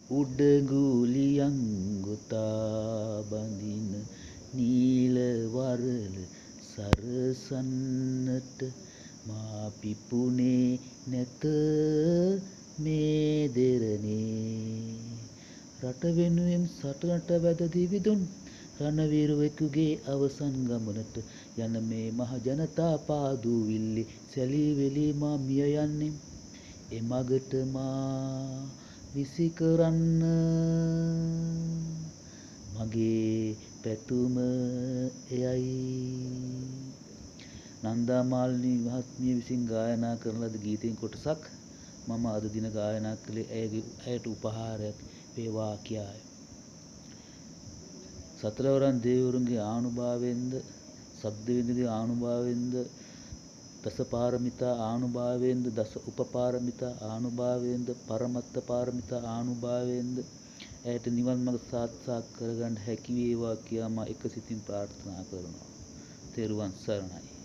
උඩගුලියන් ගොතා බඳින නීල වරල සරසන්නට මා පිපුණේ නැත මේ දෙරණේ රට වෙනුවෙන් සටනට වැද දිවිදුන් රණවිරුවෙකුගේ අවසන් ගමනට යන මේ මහ ජනතා පාදූවිල්ලේ සැලී වෙලී මා මිය යන්නේ එමගට මා විසි කරන්න මගේ පැතුම එයයි නන්දා මාලිනී මහත්මිය විසින් ගායනා කරන ලද ගීතයෙන් කොටසක් මම අද දින ගායනා කළේ ඇයට උපහාරයක් වේවා කියාය. සතරවරන් දේවරුන්ගේ ආනුභාවයෙන්ද සබ්දවිඳුගේ ආනුභාවයෙන්ද දසපාරමිතා ආනුභාවයෙන්ද දස උපපාරමිතා ආනුභාවයෙන්ද පරමත්ත පාරමිතා ආනුභාවයෙන්ද ඇයට නිවන් මඟ සාක්ෂාත් කරගන්න හැකි වේවා කියා මා එක සිතින් ප්‍රාර්ථනා කරනවා. තෙරුවන් සරණයි.